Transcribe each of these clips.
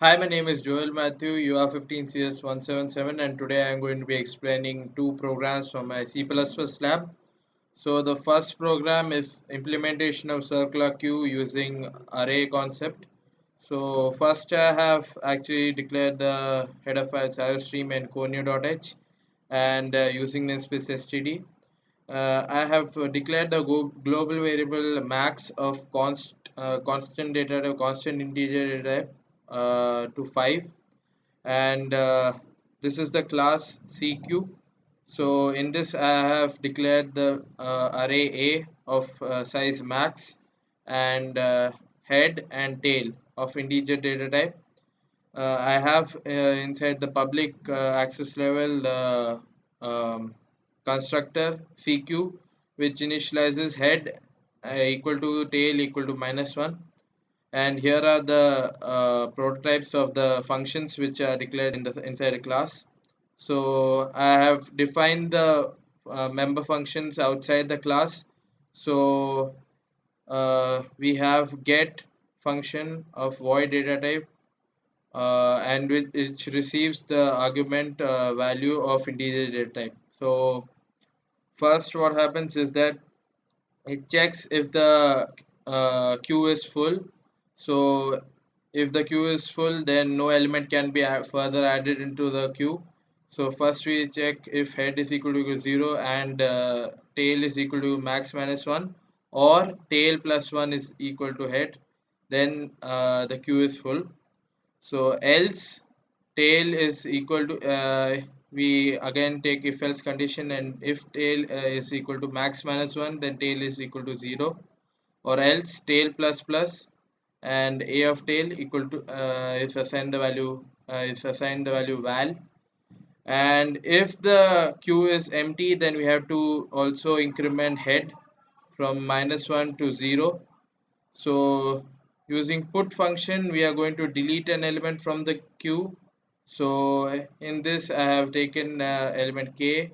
Hi, my name is Joel Matthew. You are 15CS177, and today I am going to be explaining two programs from my C++ lab. So the first program is implementation of circular queue using array concept. So first I have actually declared the header files iostream and conio.h and using namespace std. I have declared the global variable max of constant data type, constant integer data type to 5, and this is the class CQ. So in this I have declared the array A of size max and head and tail of integer data type. I have inside the public access level the constructor CQ, which initializes head equal to tail equal to -1, and here are the prototypes of the functions which are declared in the inside a class. So I have defined the member functions outside the class. So we have get function of void data type, and which receives the argument value of integer data type. So first what happens is that it checks if the queue is full. So if the queue is full, then no element can be further added into the queue. So first we check if head is equal to 0 and tail is equal to max -1, or tail plus 1 is equal to head, then the queue is full. So else tail is equal to we again take if else condition, and if tail is equal to max -1, then tail is equal to 0, or else tail plus plus and a of tail equal to is assigned the value val. And if the queue is empty, then we have to also increment head from -1 to 0. So using put function, we are going to delete an element from the queue. So in this I have taken element k,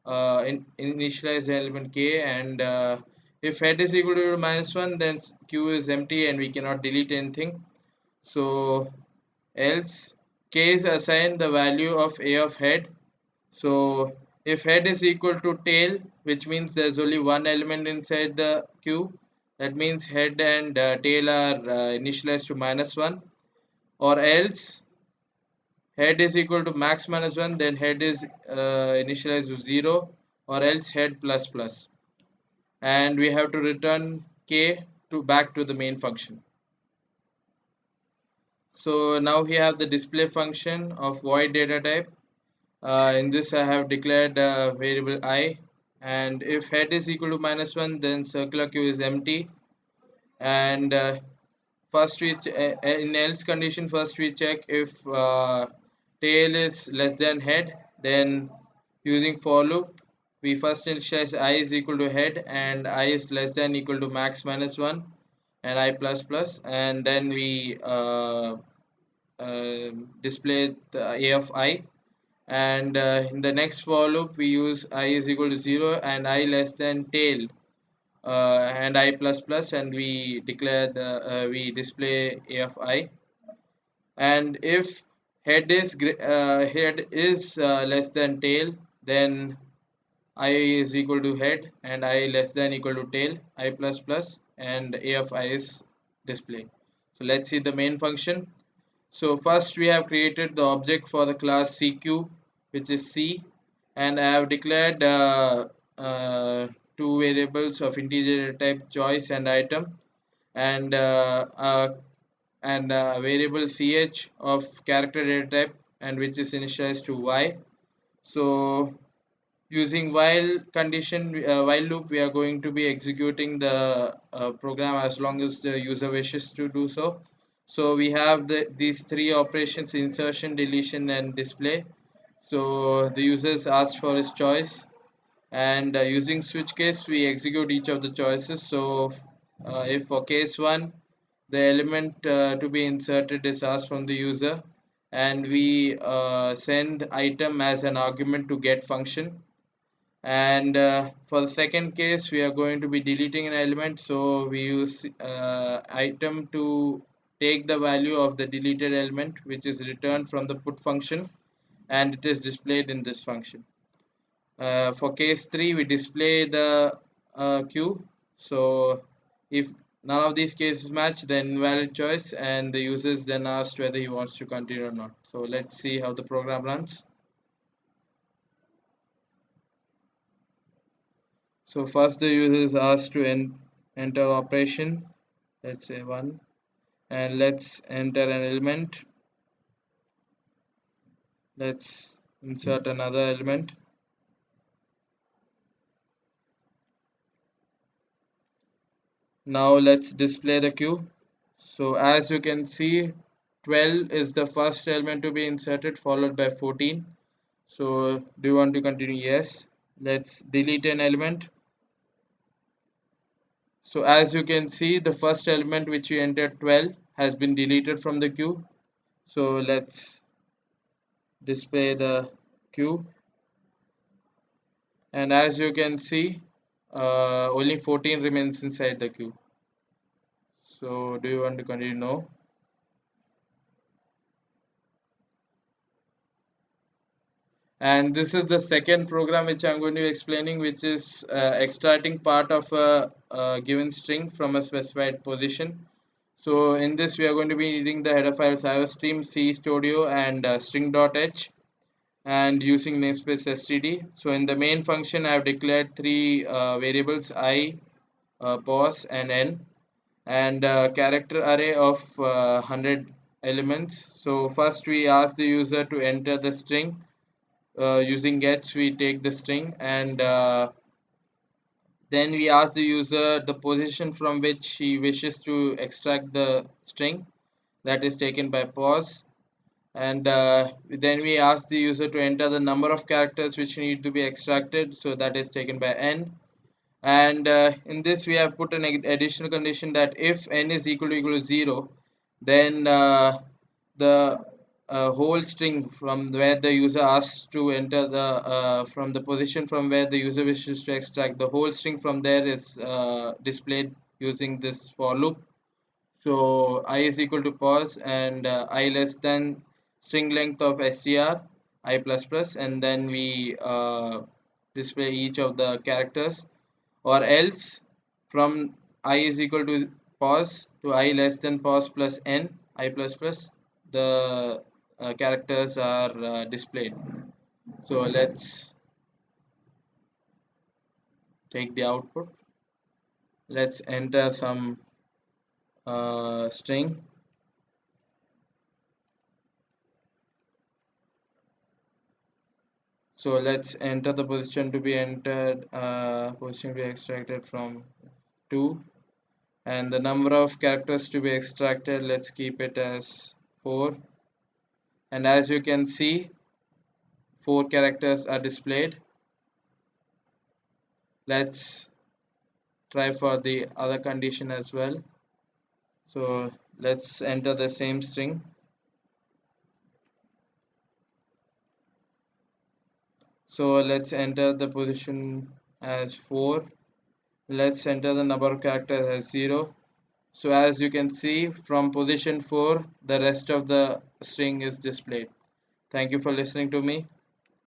initialize element k, and if head is equal to -1, then queue is empty and we cannot delete anything. So else k is assigned the value of a of head. So if head is equal to tail, which means there's only one element inside the queue, that means head and tail are initialized to -1, or else head is equal to max -1, then head is initialized to 0, or else head plus plus. And we have to return k to back to the main function. So now we have the display function of void data type. In this I have declared variable I, and if head is equal to -1, then circular queue is empty. And first in else condition, first we check if tail is less than head. Then using for loop, we first initialize I is equal to head and I is less than equal to max -1 and I plus plus, and then we display the a of I. And in the next for loop we use I is equal to 0 and I less than tail and I plus plus, and we declare the we display a of I. And if head is less than tail, then I is equal to head and I less than equal to tail, I plus plus, and a of I is displayed. So let's see the main function. So first we have created the object for the class CQ, which is C, and I have declared two variables of integer type choice and item, and variable ch of character data type, and which is initialized to y. So using while loop, we are going to be executing the program as long as the user wishes to do so. So we have these three operations: insertion, deletion, and display. So the users ask for his choice, and using switch case we execute each of the choices. So if for case 1 the element to be inserted is asked from the user, and we send item as an argument to get function. And for the second case we are going to be deleting an element, so we use item to take the value of the deleted element which is returned from the put function, and it is displayed in this function. For case 3, we display the queue. So if none of these cases match, then invalid choice, and the user is then asked whether he wants to continue or not. So let's see how the program runs. So first the user is asked to enter operation, let's say 1, and let's enter an element. Let's insert another element. Now let's display the queue. So as you can see, 12 is the first element to be inserted, followed by 14. So do you want to continue? Yes. Let's delete an element. So as you can see, the first element which we entered, 12, has been deleted from the queue. So let's display the queue, and as you can see, only 14 remains inside the queue. So do you want to continue? No. And this is the second program which I'm going to be explaining, which is extracting part of a given string from a specified position. So in this we are going to be needing the header files iostream, cstudio, and string.h, and using namespace std. So in the main function I have declared three variables, I, pos, and n, and character array of 100 elements. So first we ask the user to enter the string. Using gets, we take the string, and then we ask the user the position from which he wishes to extract the string, that is taken by pos, and then we ask the user to enter the number of characters which need to be extracted, so that is taken by n. And in this we have put an additional condition that if n is equal to 0, then the whole string from where the user asks to enter the from the position from where the user wishes to extract, the whole string from there is displayed using this for loop. So I is equal to pos, and I less than string length of str I plus plus, and then we display each of the characters. Or else, from I is equal to pos to I less than pos plus n I plus plus, the characters are displayed. So let's take the output. Let's enter some string. So let's enter the position to be entered, position to be extracted from 2, and the number of characters to be extracted, let's keep it as 4. And as you can see, 4 characters are displayed. Let's try for the other condition as well. So let's enter the same string. So let's enter the position as 4. Let's enter the number of characters as 0. So as you can see, from position 4, the rest of the string is displayed. Thank you for listening to me.